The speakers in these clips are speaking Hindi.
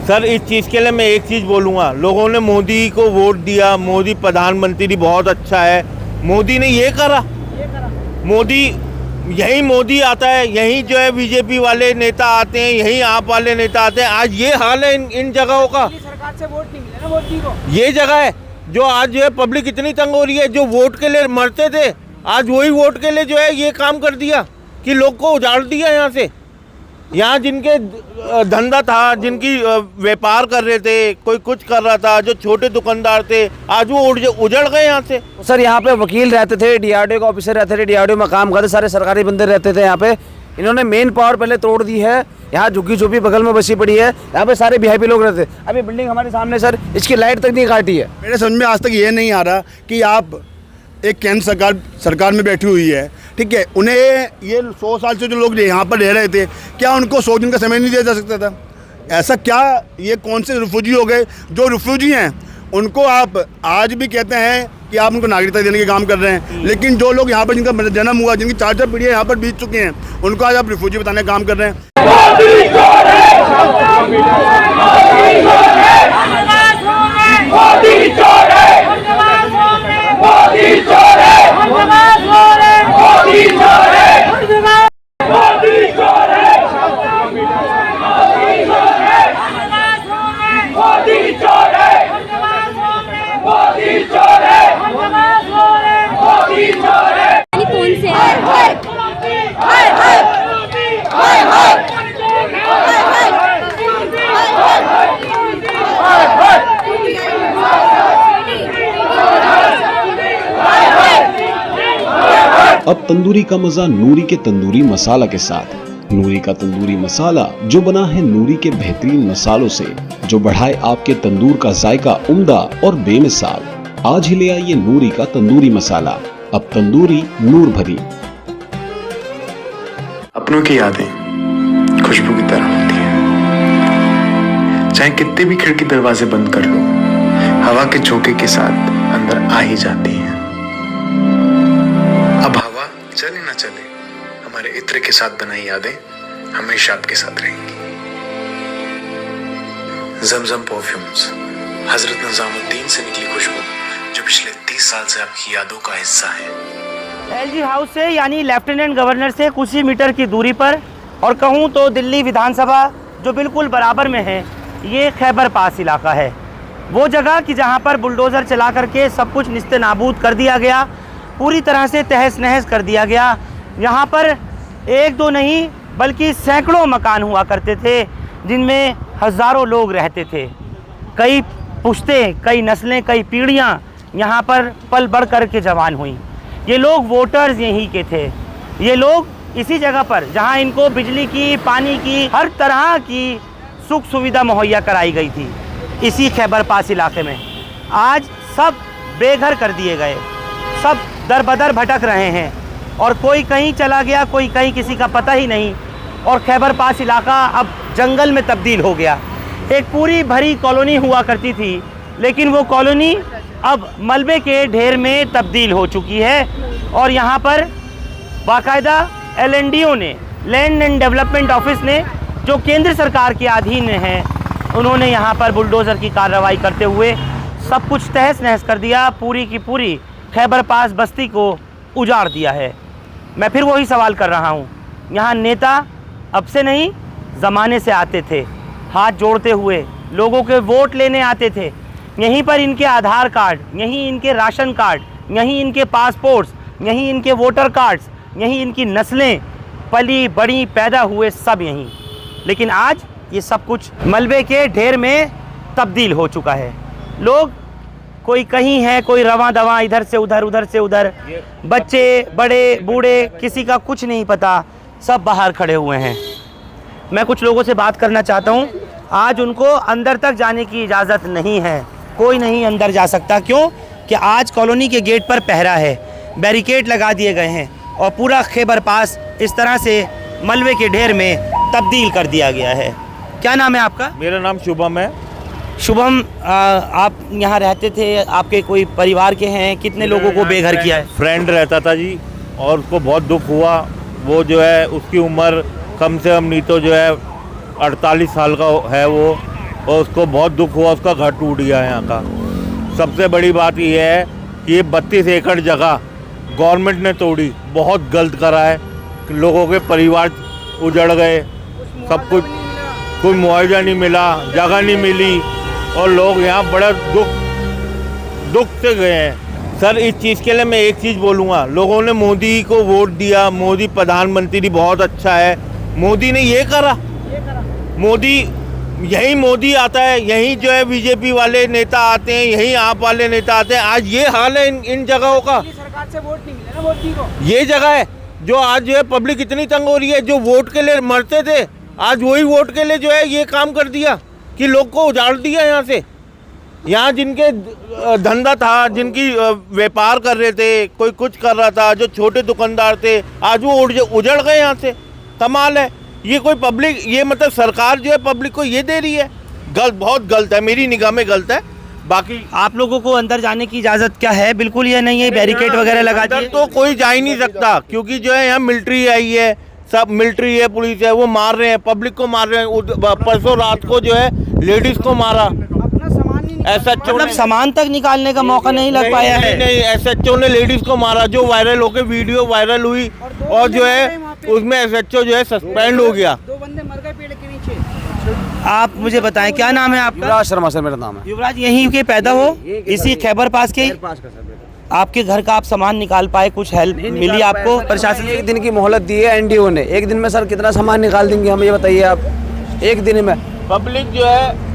सर इस चीज़ के लिए मैं एक चीज़ बोलूँगा, लोगों ने मोदी को वोट दिया, मोदी प्रधानमंत्री बहुत अच्छा है, मोदी ने ये करा, मोदी यही मोदी आता है, यही जो है बीजेपी वाले नेता आते हैं, यही आप वाले नेता आते हैं। आज ये हाल है इन जगहों का। सरकार से वोट नहीं मिला ना मोदी को। ये जगह है जो आज जो है पब्लिक इतनी तंग हो रही है, जो वोट के लिए मरते थे आज वही वोट के लिए जो है ये काम कर दिया कि लोग को उजाड़ दिया यहाँ से। यहाँ जिनके धंधा था, जिनकी व्यापार कर रहे थे, कोई कुछ कर रहा था, जो छोटे दुकानदार थे, आज वो उजड़ गए यहाँ से। सर यहाँ पे वकील रहते थे, डीआरडीओ के ऑफिसर रहते थे, डीआरडीओ में काम करते सारे सरकारी बंदे रहते थे यहाँ पे। इन्होंने मेन पावर पहले तोड़ दी है। यहाँ झुग्गी झोपड़ी बगल में बसी पड़ी है, यहाँ पे सारे वीआईपी लोग रहते हैं। अभी बिल्डिंग हमारे सामने सर, इसकी लाइट तक नहीं काटी है। मेरे समझ में आज तक ये नहीं आ रहा कि आप एक केंद्र सरकार में बैठी हुई है, ठीक है, उन्हें ये 100 साल से जो लोग यहाँ पर रह रहे थे, क्या उनको 100 दिन का समय नहीं दिया जा सकता था? ऐसा क्या, ये कौन से रिफ्यूजी हो गए? जो रिफ्यूजी हैं उनको आप आज भी कहते हैं कि आप उनको नागरिकता देने के काम कर रहे हैं, लेकिन जो लोग यहाँ पर जिनका जन्म हुआ, जिनकी 4-4 पीढ़ियाँ यहाँ पर बीत चुकी हैं, उनको आज आप रिफ्यूजी बताने का काम कर रहे हैं। अब तंदूरी का मजा नूरी के तंदूरी मसाला के साथ। नूरी का तंदूरी मसाला जो बना है नूरी के बेहतरीन मसालों से, जो बढ़ाए आपके तंदूर का जायका उम्दा और बेमिसाल। आज ही ले आइए नूरी का तंदूरी मसाला, अब तंदूरी नूर भरी। अपनों की यादें खुशबू की तरह होती हैं, चाहे कितने भी खिड़की दरवाजे बंद कर लो, हवा के झोंके के साथ अंदर आ ही जाती हैं। अब हवा चले ना चले, हमारे इत्र के साथ बनाई यादें हमेशा आपके साथ रहेंगी। जमजम परफ्यूम्स, हजरत निजामुद्दीन से निकली खुशबू जो पिछले 30 साल से आपकी यादों का हिस्सा है। एलजी हाउस से यानी लेफ्टिनेंट गवर्नर से कुछ ही मीटर की दूरी पर, और कहूँ तो दिल्ली विधानसभा जो बिल्कुल बराबर में है, ये खैबर पास इलाका है। वो जगह कि जहाँ पर बुलडोज़र चला करके सब कुछ निस्ते नाबूद कर दिया गया, पूरी तरह से तहस नहस कर दिया गया। यहाँ पर एक दो नहीं बल्कि सैकड़ों मकान हुआ करते थे, जिनमें हज़ारों लोग रहते थे। कई पुश्तें, कई नस्लें, कई पीढ़ियाँ यहाँ पर पल बढ़ कर के जवान हुई। ये लोग वोटर्स यहीं के थे। ये लोग इसी जगह पर जहाँ इनको बिजली की, पानी की, हर तरह की सुख सुविधा मुहैया कराई गई थी, इसी खैबर पास इलाके में आज सब बेघर कर दिए गए, सब दर बदर भटक रहे हैं, और कोई कहीं चला गया, कोई कहीं, किसी का पता ही नहीं। और खैबर पास इलाका अब जंगल में तब्दील हो गया। एक पूरी भरी कॉलोनी हुआ करती थी, लेकिन वो कॉलोनी अब मलबे के ढेर में तब्दील हो चुकी है। और यहाँ पर बाकायदा LNDO ने, लैंड एंड डेवलपमेंट ऑफिस ने, जो केंद्र सरकार के अधीन है, उन्होंने यहाँ पर बुलडोज़र की कार्रवाई करते हुए सब कुछ तहस नहस कर दिया। पूरी की पूरी खैबर पास बस्ती को उजाड़ दिया है। मैं फिर वही सवाल कर रहा हूँ, यहाँ नेता अब से नहीं, ज़माने से आते थे, हाथ जोड़ते हुए लोगों के वोट लेने आते थे। यहीं पर इनके आधार कार्ड, यहीं इनके राशन कार्ड, यहीं इनके पासपोर्ट्स, यहीं इनके वोटर कार्ड्स, यहीं इनकी नस्लें पली बड़ी, पैदा हुए सब यहीं। लेकिन आज ये सब कुछ मलबे के ढेर में तब्दील हो चुका है। लोग कोई कहीं है, कोई रवां दवां, इधर से उधर, उधर से उधर, बच्चे, बड़े, बूढ़े, किसी का कुछ नहीं पता, सब बाहर खड़े हुए हैं। मैं कुछ लोगों से बात करना चाहता हूँ। आज उनको अंदर तक जाने की इजाज़त नहीं है, कोई नहीं अंदर जा सकता। क्यों? कि आज कॉलोनी के गेट पर पहरा है, बैरिकेड लगा दिए गए हैं, और पूरा खैबर पास इस तरह से मलबे के ढेर में तब्दील कर दिया गया है। क्या नाम है आपका? मेरा नाम शुभम है। शुभम, आप यहाँ रहते थे, आपके कोई परिवार के हैं? कितने लोगों को बेघर किया है? फ्रेंड रहता था जी, और उसको बहुत दुख हुआ। वो जो है, उसकी उम्र कम से कम नहीं तो जो है 48 साल का है वो, और उसको बहुत दुख हुआ, उसका घर टूट गया यहाँ का। सबसे बड़ी बात यह है कि ये 32 एकड़ जगह गवर्नमेंट ने तोड़ी, बहुत गलत करा है। लोगों के परिवार उजड़ गए, सब कुछ, कोई मुआवजा नहीं मिला, जगह नहीं मिली और लोग यहाँ बड़ा दुख से गए हैं। सर इस चीज़ के लिए मैं एक चीज़ बोलूँगा, लोगों ने मोदी को वोट दिया, मोदी प्रधानमंत्री बहुत अच्छा है, मोदी ने ये करा, मोदी आता है, यही जो है बीजेपी वाले नेता आते हैं, यही आप वाले नेता आते हैं। आज ये हाल है इन जगहों का। सरकार से वोट नहीं मिला ना मोदी को। ये जगह है जो आज जो है पब्लिक इतनी तंग हो रही है, जो वोट के लिए मरते थे, आज वही वोट के लिए जो है ये काम कर दिया कि लोग को उजाड़ दिया यहाँ से। यहाँ जिनके धंधा था, जिनकी व्यापार कर रहे थे, कोई कुछ कर रहा था, जो छोटे दुकानदार थे, आज वो उजड़ गए यहाँ से। कमाल है। ये कोई पब्लिक, ये मतलब सरकार जो है पब्लिक को ये दे रही है, गलत, बहुत गलत है, मेरी निगाह में गलत है। बाकी आप लोगों को अंदर जाने की इजाज़त क्या है? बिल्कुल ये नहीं है, बैरिकेड वगैरह लगा दिए तो कोई जा ही नहीं सकता, क्योंकि जो है यहाँ मिलिट्री आई है, सब मिलिट्री है, पुलिस है, वो मार रहे हैं, पब्लिक को मार रहे हैं। परसों रात को जो है लेडीज को मारा, अपना सामान नहीं ऐसा मतलब सामान तक निकालने का मौका नहीं लग पाया है। नहीं, SHO ने लेडीज को मारा, जो वायरल होकर वीडियो वायरल हुई, और जो है उसमें SHO जो है सस्पेंड हो गया। 2 बंदे मर गए पेड़ के नीचे। आप मुझे बताएं क्या नाम है आपका? युवराज शर्मा सर मेरा नाम है। युवराज यहीं के पैदा हो, इसी खैबर पास के? आपके घर का आप सामान निकाल पाए, कुछ हेल्प मिली आपको प्रशासन से? एक दिन की मोहलत दी है NDO ने, एक दिन में सर कितना सामान निकाल देंगे हम, ये बताइए आप। एक दिन में पब्लिक जो है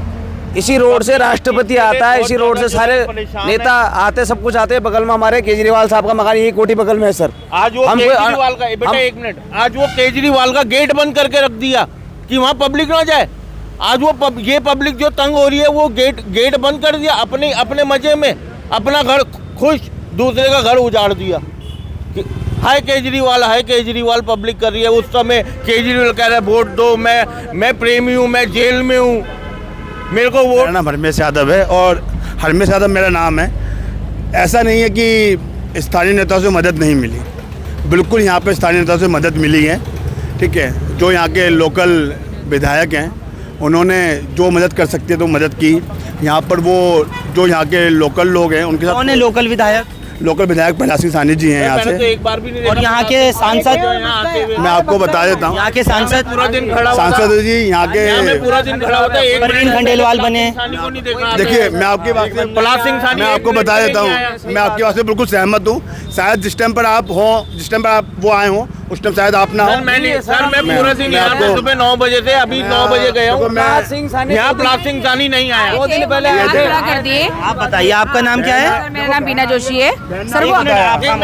इसी रोड से राष्ट्रपति आता है, इसी रोड से सारे नेता आते, सब कुछ आते हैं। बगल में हमारे केजरीवाल साहब का मकान यही कोठी बगल में है सर। आज वो केजरीवाल का, बेटा एक मिनट, आज वो केजरीवाल का गेट बंद करके रख दिया कि वहाँ पब्लिक ना जाए। आज वो ये पब्लिक जो तंग हो रही है, वो गेट बंद कर दिया, अपने मजे में, अपना घर खुश, दूसरे का घर उजाड़ दिया। हाय केजरीवाल पब्लिक कर रही है। उस समय केजरीवाल कह रहा है वोट दो, मैं प्रेमी हूँ, मैं जेल में हूँ, मेरे को वोट। मेरा नाम हरमेश यादव है और हरमेश यादव मेरा नाम है। ऐसा नहीं है कि स्थानीय नेताओं से मदद नहीं मिली, बिल्कुल यहाँ पे स्थानीय नेताओं से मदद मिली है। ठीक है, जो यहाँ के लोकल विधायक हैं उन्होंने जो मदद कर सकते तो मदद की। यहाँ पर वो जो यहाँ के लोकल लोग हैं उनके साथ। कौन है लोकल विधायक? लोकल विधायक प्रहलाद सिंह सानी जी हैं यहाँ से। तो एक बार भी नहीं और यहाँ के सांसद? मैं आपको बता देता हूँ, यहाँ के सांसद पूरा दिन खड़ा सांसद जी यहाँ के पूरा दिन खड़ा होता है। परवीन खंडेलवाल बने। देखिए, मैं आपकी बात से प्रहलाद सिंह सानी, मैं आपको बता देता हूँ, मैं आपकी बात से बिल्कुल सहमत हूँ। शायद जिस टाइम पर आप हो, जिस टाइम पर आप वो आए हों, उस टाइम शायद आप ना हो। मैं पूरा दिन यहाँ पे सुबह 9 बजे से अभी 9 बजे गया हूँ, यहाँ प्रहलाद सिंह सानी नहीं आया। 2 दिन पहले खड़ा कर दिए। आप बताइए आपका नाम क्या है? मेरा नाम बीना जोशी है सर। वो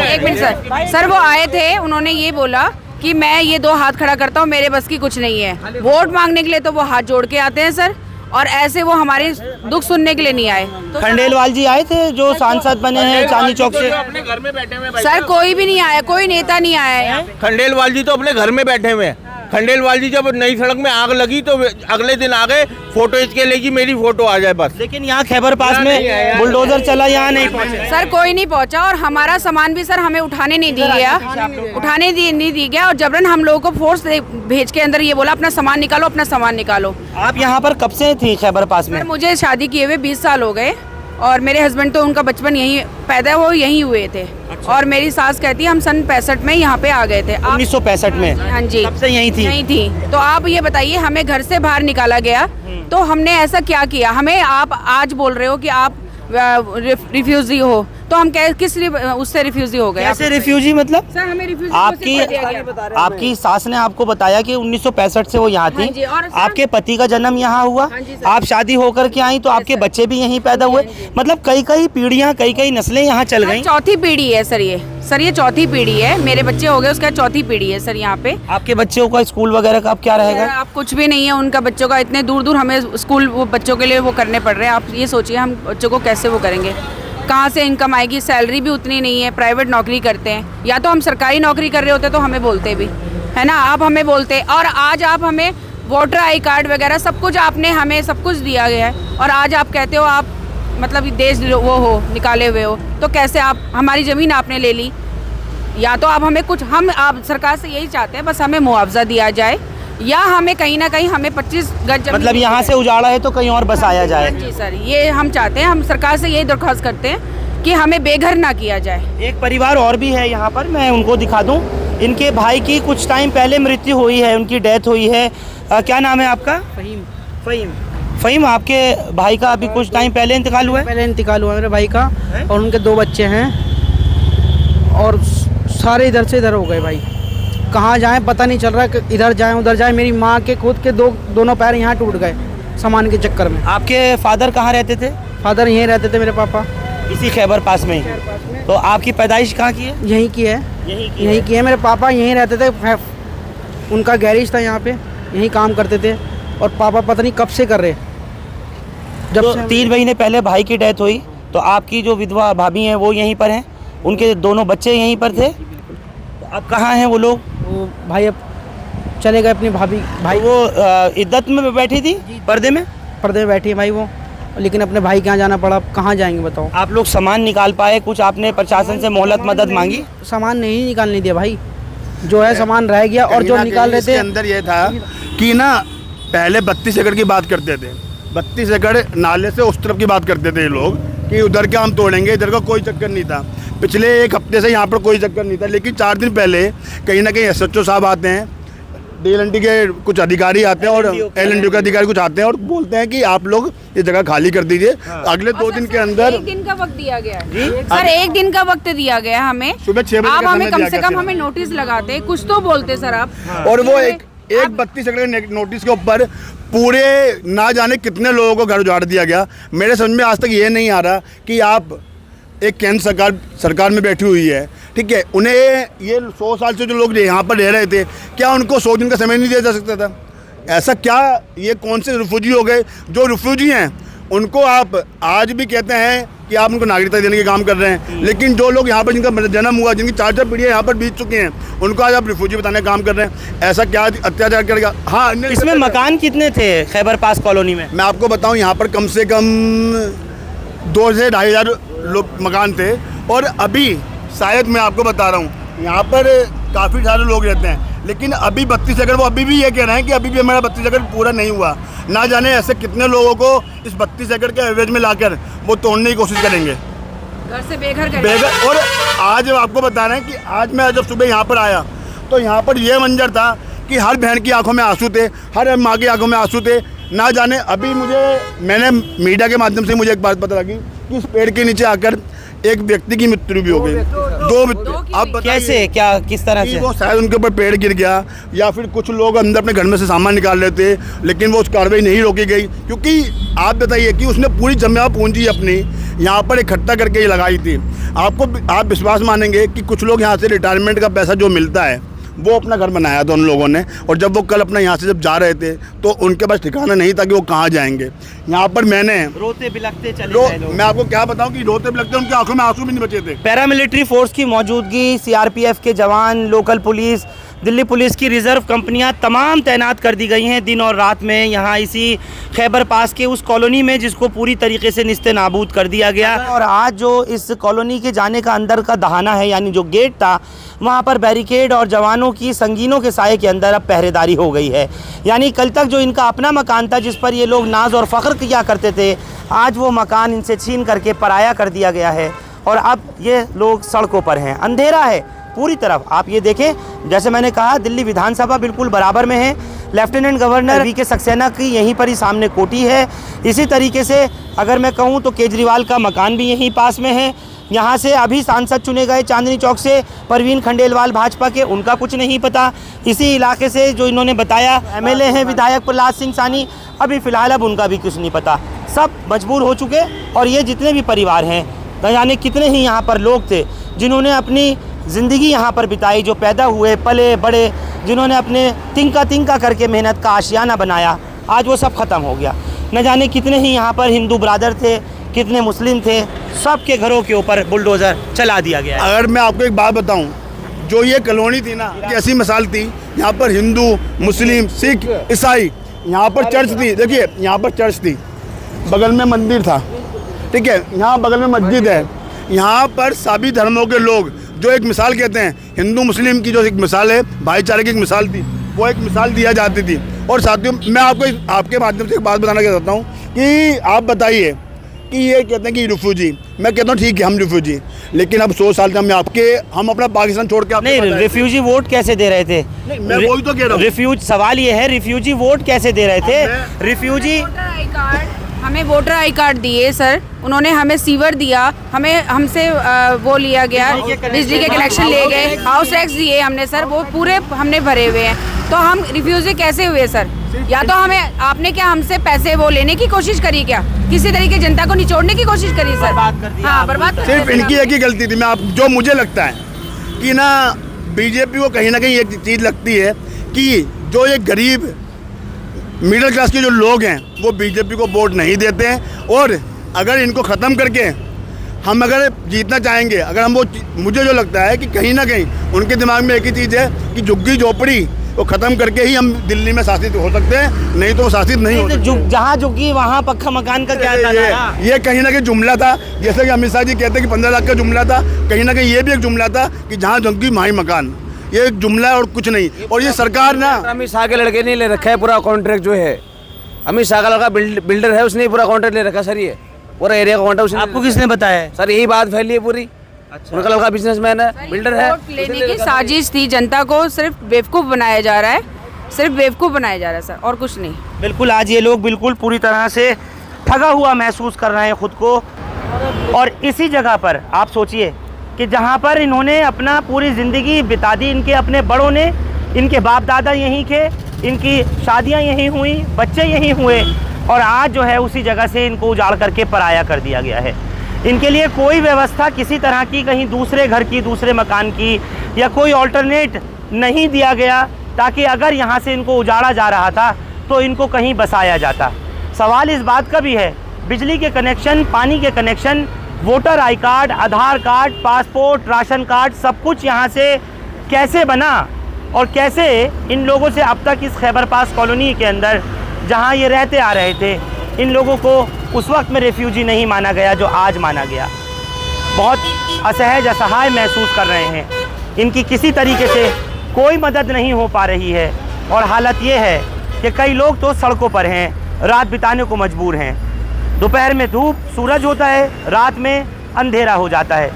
एक मिनट सर, वो आए थे, उन्होंने ये बोला कि मैं ये 2 हाथ खड़ा करता हूँ, मेरे बस की कुछ नहीं है। वोट मांगने के लिए तो वो हाथ जोड़ के आते हैं सर, और ऐसे वो हमारे दुख सुनने के लिए नहीं आए। तो खंडेलवाल जी आए थे जो सांसद बने हैं चांदनी चौक से? अपने घर में बैठे हुए सर कोई भी नहीं आया, कोई नेता नहीं आया है। खंडेलवाल जी तो अपने घर में बैठे हुए हैं। खंडेलवाल जी जब नई सड़क में आग लगी तो अगले दिन आ गए, फोटो इसके लिए कि मेरी फोटो आ जाए बस। लेकिन यहाँ खैबर पास में बुलडोजर चला, यहाँ नहीं पहुँचे सर, कोई नहीं पहुंचा। और हमारा सामान भी सर हमें उठाने नहीं दिया गया, नहीं दी गया। और जबरन हम लोगों को फोर्स भेज के अंदर ये बोला अपना सामान निकालो, अपना सामान निकालो। आप यहाँ पर कब से थी खैबर पास में? सर मुझे शादी किए हुए 20 साल हो गए, और मेरे हस्बैंड तो उनका बचपन यहीं पैदा वो यहीं हुए थे। अच्छा। और मेरी सास कहती है हम सन 65 में यहाँ पे आ गए थे। 1965 में? हाँ जी, तब से यहीं थी। तो आप ये बताइए, हमें घर से बाहर निकाला गया, तो हमने ऐसा क्या किया? हमें आप आज बोल रहे हो कि आप रिफ्यूजी हो, तो हम किस उससे रिफ्यूजी हो गए? कैसे रिफ्यूजी मतलब? सर हमें रिफ्यूजी आपकी सास ने आपको बताया कि 1965 से वो यहाँ थी। हाँ जी, और आपके पति का जन्म यहाँ हुआ, हाँ जी सर। आप शादी होकर के आई तो आपके बच्चे भी यहीं पैदा हुए, मतलब कई पीढ़ियाँ, कई नस्लें यहाँ चल गई। चौथी पीढ़ी है सर ये चौथी पीढ़ी है। मेरे बच्चे हो गए, उसका चौथी पीढ़ी है सर यहाँ पे। आपके बच्चों का स्कूल वगैरह का अब क्या रहेगा? आप कुछ भी नहीं है उनका बच्चों का, इतने दूर हमें स्कूल वो बच्चों के लिए वो करने पड़ रहे हैं। आप ये सोचिए हम बच्चों को कैसे वो करेंगे, कहाँ से इनकम आएगी? सैलरी भी उतनी नहीं है, प्राइवेट नौकरी करते हैं। या तो हम सरकारी नौकरी कर रहे होते तो हमें बोलते भी, है ना, आप हमें बोलते। और आज आप हमें वोटर आई कार्ड वगैरह सब कुछ आपने हमें सब कुछ दिया गया है, और आज आप कहते हो आप मतलब देश वो हो निकाले हुए हो, तो कैसे? आप हमारी ज़मीन आपने ले ली। या तो आप हमें कुछ, हम आप सरकार से यही चाहते हैं बस हमें मुआवजा दिया जाए, या हमें कहीं ना कहीं हमें 25 गज जमीन मतलब यहाँ से उजाड़ा है तो कहीं और बसाया जाए। जी सर, ये हम चाहते हैं, हम सरकार से यही दरख्वास्त करते हैं कि हमें बेघर ना किया जाए। एक परिवार और भी है यहाँ पर, मैं उनको दिखा दूँ। इनके भाई की कुछ टाइम पहले मृत्यु हुई है, उनकी डेथ हुई है। क्या नाम है आपका? फहीम। फ़हीम। फ़हीम, आपके भाई का अभी कुछ टाइम पहले इंतकाल हुआ है? पहले इंतकाल हुआ मेरे भाई का, और उनके 2 बच्चे हैं, और सारे इधर से इधर हो गए भाई। कहाँ जाएं पता नहीं चल रहा, कि इधर जाएं उधर जाएं। मेरी माँ के खुद के दोनों पैर यहाँ टूट गए सामान के चक्कर में। आपके फादर कहाँ रहते थे? फादर यहीं रहते थे मेरे पापा, इसी खैबर पास में ही। तो आपकी पैदाइश कहाँ की है? यहीं की है। यहीं की है। मेरे पापा यहीं रहते थे, उनका गैरेज था यहाँ पे, यहीं काम करते थे। और पापा पता नहीं कब से कर रहे, जब तो से 3 महीने पहले भाई की डेथ हुई, तो आपकी जो विधवा भाभी हैं वो यहीं पर हैं, उनके दोनों बच्चे यहीं पर थे। अब कहाँ हैं वो लोग? वो भाई अब चले गए अपनी भाभी भाई। वो इद्दत में बैठी थी, पर्दे में पर्दे में बैठी है भाई वो, लेकिन अपने भाई के यहाँ जाना पड़ा। अब कहाँ जाएंगे बताओ? आप लोग सामान निकाल पाए कुछ? आपने प्रशासन से मोहलत मदद मांगी? सामान नहीं निकालने दिया भाई, जो है सामान रह गया। और जो निकाल रहे थे, अंदर ये था कि ना, पहले 32 एकड़ की बात करते थे, 32 एकड़ नाले से उस तरफ की बात करते थे ये लोग, कि उधर के हम तोड़ेंगे, इधर का कोई चक्कर नहीं था। पिछले 1 हफ्ते से यहाँ पर कोई चक्कर नहीं था, लेकिन 4 दिन पहले कहीं ना कहीं SHO साहब आते हैं, DLNT के कुछ अधिकारी आते हैं, और LNT के अधिकारी कुछ आते हैं और बोलते हैं कि आप लोग ये जगह खाली कर दीजिए। अगले 2 दिन के अंदर 1 दिन का वक्त दिया गया है सर, 1 दिन का वक्त दिया गया है हमें। सुबह 6 बजे आप का हमें समय कम दिया से गया कम था। हमें नोटिस लगाते, कुछ तो बोलते सर आप। और वो एक 32 एकड़ के नोटिस के ऊपर पूरे ना जाने कितने लोगों को घर उजाड़ दिया गया। मेरे समझ में आज तक ये नहीं आ रहा कि आप एक केंद्र सरकार में बैठी हुई है, ठीक है, उन्हें ये 100 साल से जो लोग यहाँ पर रह रहे थे, क्या उनको 100 दिन का समय नहीं दिया जा सकता था? ऐसा क्या, ये कौन से रिफ्यूजी हो गए? जो रिफ्यूजी हैं उनको आप आज भी कहते हैं कि आप उनको नागरिकता देने के काम कर रहे हैं, लेकिन जो लोग यहाँ पर जिनका जन्म हुआ, जिनकी 4 पीढ़ियाँ यहाँ पर बीत चुकी हैं, उनको आज आप रिफ्यूजी बताने का काम कर रहे हैं। ऐसा क्या अत्याचार करेगा? हाँ, इसमें मकान कितने थे खैबर पास कॉलोनी में? मैं आपको बताऊं, यहाँ पर कम से कम 2 से 2,500 लोग मकान थे, और अभी शायद मैं आपको बता रहा हूँ यहाँ पर काफ़ी सारे लोग रहते हैं, लेकिन अभी 32 एकड़, वो अभी भी ये कह रहे हैं कि अभी भी हमारा 32 एकड़ पूरा नहीं हुआ। ना जाने ऐसे कितने लोगों को इस 32 एकड़ के एवरेज में लाकर वो तोड़ने की कोशिश करेंगे, घर से बेघर करेंगे। और आज आपको बता रहे हैं कि आज मैं जब सुबह यहाँ पर आया तो यहाँ पर ये मंजर था कि हर बहन की आंखों में आंसू थे, हर माँ की आंखों में आंसू थे। ना जाने अभी मैंने मीडिया के माध्यम से मुझे एक बात पता लगी कि इस पेड़ के नीचे आकर एक व्यक्ति की मृत्यु भी हो गई, 2 मृत्यु। आप कैसे, क्या, किस तरह से? वो शायद उनके ऊपर पेड़ गिर गया, या फिर कुछ लोग अंदर अपने घर में से सामान निकाल रहे थे, लेकिन वो उस कार्रवाई नहीं रोकी गई, क्योंकि आप बताइए कि उसने पूरी जमा पूंजी अपनी यहाँ पर इकट्ठा करके ही लगाई थी। आप विश्वास मानेंगे कि कुछ लोग यहाँ से रिटायरमेंट का पैसा जो मिलता है वो अपना घर बनाया था उन लोगों ने, और जब वो कल अपना यहाँ से जब जा रहे थे तो उनके पास ठिकाना नहीं था कि वो कहाँ जाएंगे। यहाँ पर मैंने रोते बिलखते चले गए लोग। मैं आपको क्या बताऊं कि रोते बिलखते उनकी आंखों में आंसू भी नहीं बचे थे। पैरामिलिट्री फोर्स की मौजूदगी, CRPF के जवान, लोकल पुलिस, दिल्ली पुलिस की रिजर्व कंपनियां तमाम तैनात कर दी गई हैं दिन और रात में यहाँ इसी खैबर पास के उस कॉलोनी में, जिसको पूरी तरीके से निस्ते नाबूद कर दिया गया। और आज जो इस कॉलोनी के जाने का अंदर का दहाना है, यानी जो गेट था, वहाँ पर बैरिकेड और जवानों की संगीनों के साए के अंदर अब पहरेदारी हो गई है। यानी कल तक जो इनका अपना मकान था, जिस पर ये लोग नाज और फ़ख्र किया करते थे, आज वो मकान इनसे छीन करके पराया कर दिया गया है, और अब ये लोग सड़कों पर हैं। अंधेरा है पूरी तरफ। आप ये देखें, जैसे मैंने कहा, दिल्ली विधानसभा बिल्कुल बराबर में है। लेफ्टिनेंट गवर्नर VK सक्सेना की यहीं पर ही सामने कोठी है। इसी तरीके से अगर मैं कहूँ तो केजरीवाल का मकान भी यहीं पास में है। यहाँ से अभी सांसद चुने गए चांदनी चौक से परवीन खंडेलवाल भाजपा के, उनका कुछ नहीं पता। इसी इलाके से जो इन्होंने बताया MLA हैं विधायक प्रहलाद सिंह सानी, अभी फ़िलहाल अब उनका भी कुछ नहीं पता। सब मजबूर हो चुके, और ये जितने भी परिवार हैं, न जाने कितने ही यहाँ पर लोग थे जिन्होंने अपनी ज़िंदगी यहाँ पर बिताई, जो पैदा हुए पले बड़े, जिन्होंने अपने तिनका करके मेहनत का आशियाना बनाया, आज वो सब ख़त्म हो गया। न जाने कितने ही यहाँ पर हिंदू ब्रादर थे, कितने मुस्लिम थे, सबके घरों के ऊपर बुलडोज़र चला दिया गया। अगर मैं आपको एक बात बताऊं, जो ये कॉलोनी थी ना, ऐसी मिसाल थी, यहाँ पर हिंदू, मुस्लिम, सिख, ईसाई, यहाँ पर चर्च थी। देखिए, यहाँ पर चर्च थी, बगल में मंदिर था, ठीक है, यहाँ बगल में मस्जिद है। यहाँ पर सभी धर्मों के लोग, जो एक मिसाल कहते हैं हिंदू मुस्लिम की, जो एक मिसाल है, भाईचारे की एक मिसाल थी, वो एक मिसाल दिया जाती थी। और साथियों, मैं आपको आपके माध्यम से एक बात बताना चाहता हूँ कि आप बताइए कि ये कहते हैं कि रिफ्यूजी, मैं कहता हूँ ठीक है हम रिफ्यूजी, लेकिन अब 100 साल में हम अपना पाकिस्तान छोड़ के आपके नहीं, रिफ्यूजी वोट कैसे दे रहे थे? नहीं, मैं वही तो कह रहा हूँ। रिफ्यूज, सवाल ये है रिफ्यूजी वोट कैसे दे रहे थे? रिफ्यूजी हमें वोटर आई कार्ड दिए सर, उन्होंने हमें सीवर दिया, हमें हमसे वो लिया गया, बिजली के कनेक्शन ले गए, हाउस टैक्स दिए हमने सर, वो पूरे हमने भरे हुए हैं, तो हम रिफ्यूजी कैसे हुए सर? या तो हमें आपने क्या हमसे पैसे वो लेने की कोशिश करी, क्या किसी तरीके जनता को निचोड़ने की कोशिश करी सर? हाँ, बर्बाद। सिर्फ इनकी एक ही गलती थी। मैं आप जो मुझे लगता है कि ना बीजेपी को कहीं ना कहीं एक चीज़ लगती है कि जो ये गरीब मिडिल क्लास के जो लोग हैं वो बीजेपी को वोट नहीं देते हैं, और अगर इनको ख़त्म करके हम अगर जीतना चाहेंगे, अगर हम वो, मुझे जो लगता है कि कहीं ना कहीं उनके दिमाग में एक ही चीज़ है कि झुग्गी झोपड़ी वो ख़त्म करके ही हम दिल्ली में शासित हो सकते हैं, नहीं तो वो शासित नहीं हो सकते। जहाँ झुग्गी वहाँ पक्का मकान का क्या था? ये कहीं ना कहीं जुमला था, जैसे कि अमित शाह जी कहते हैं कि 15 लाख का जुमला था, कहीं ना कहीं ये भी एक जुमला था कि जहाँ झुग्गी वहीं मकान। ये एक जुमला है और कुछ नहीं। और ये सरकार ना अमित शाह के लड़के ने ले रखा है पूरा कॉन्ट्रैक्ट, जो है अमित शाह का लड़का बिल्डर है, उसने पूरा कॉन्ट्रैक्ट ले रखा सर, ये पूरा एरिया का कॉन्ट्रैक्ट उसने। आपको किसने बताया सर? यही बात फैली है पूरी। अच्छा। उनका लड़का बिजनेसमैन है, बिल्डर है। वोट लेने की साजिश थी, जनता को सिर्फ बेवकूफ़ बनाया जा रहा है, सिर्फ बेवकूफ़ बनाया जा रहा है सर, और कुछ नहीं। बिल्कुल, आज ये लोग बिल्कुल पूरी तरह से ठगा हुआ महसूस कर रहे हैं खुद को। और इसी जगह पर आप सोचिए कि जहाँ पर इन्होंने अपना पूरी ज़िंदगी बिता दी, इनके अपने बड़ों ने, इनके बाप दादा यहीं के, इनकी शादियाँ यहीं हुई, बच्चे यहीं हुए, और आज जो है उसी जगह से इनको उजाड़ करके पराया कर दिया गया है। इनके लिए कोई व्यवस्था किसी तरह की, कहीं दूसरे घर की, दूसरे मकान की, या कोई ऑल्टरनेट नहीं दिया गया, ताकि अगर यहाँ से इनको उजाड़ा जा रहा था तो इनको कहीं बसाया जाता। सवाल इस बात का भी है, बिजली के कनेक्शन, पानी के connection, voter I card, Aadhaar card, passport, ration card, सब कुछ यहाँ से कैसे बना, और कैसे इन लोगों से अब तक इस खैबर पास कॉलोनी के अंदर जहाँ ये रहते आ रहे थे, इन लोगों को उस वक्त में रेफ्यूजी नहीं माना गया जो आज माना गया। बहुत असहज, असहाय महसूस कर रहे हैं। इनकी किसी तरीके से कोई मदद नहीं हो पा रही है, और हालत ये है कि कई लोग तो सड़कों पर हैं, रात बिताने को मजबूर हैं। दोपहर में धूप, सूरज होता है, रात में अंधेरा हो जाता है,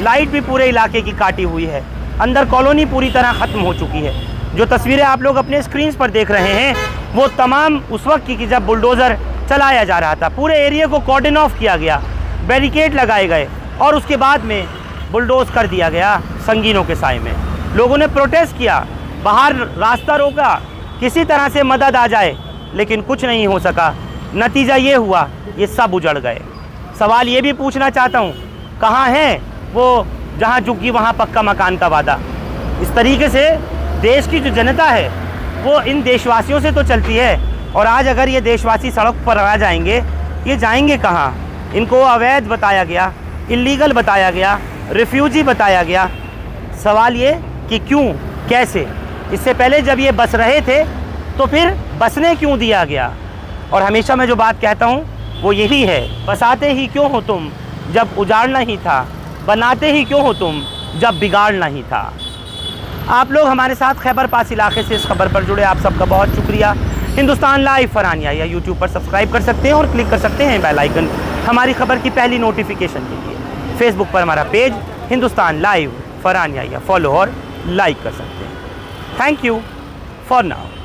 लाइट भी पूरे इलाके की काटी हुई है, अंदर कॉलोनी पूरी तरह ख़त्म हो चुकी है। जो तस्वीरें आप लोग अपने स्क्रीन्स पर देख रहे हैं वो तमाम उस वक्त की कि जब बुलडोज़र चलाया जा रहा था, पूरे एरिया को कॉर्डन ऑफ किया गया, बैरिकेड लगाए गए, और उसके बाद में बुलडोज़ कर दिया गया संगीनों के साए में। लोगों ने प्रोटेस्ट किया, बाहर रास्ता रोका, किसी तरह से मदद आ जाए, लेकिन कुछ नहीं हो सका। नतीजा ये हुआ, ये सब उजड़ गए। सवाल ये भी पूछना चाहता हूँ, कहाँ है वो जहाँ झुग्गी वहाँ पक्का मकान का वादा? इस तरीके से देश की जो जनता है वो इन देशवासियों से तो चलती है, और आज अगर ये देशवासी सड़क पर आ जाएंगे, ये जाएंगे कहाँ? इनको अवैध बताया गया, इल्लीगल बताया गया, रिफ्यूजी बताया गया। सवाल ये कि क्यों, कैसे? इससे पहले जब ये बस रहे थे तो फिर बसने क्यों दिया गया? और हमेशा मैं जो बात कहता हूँ वो यही है, बसाते ही क्यों हो तुम जब उजाड़ना ही था, बनाते ही क्यों हो तुम जब बिगाड़ना ही था। आप लोग हमारे साथ खैबर पास इलाके से इस खबर पर जुड़े, आप सबका बहुत शुक्रिया। हिंदुस्तान लाइव फरहानिया या यूट्यूब पर सब्सक्राइब कर सकते हैं और क्लिक कर सकते हैं बेल आइकन हमारी खबर की पहली नोटिफिकेशन के लिए। फेसबुक पर हमारा पेज हिंदुस्तान लाइव फरहानिया या फॉलो और लाइक कर सकते हैं। Thank you for now.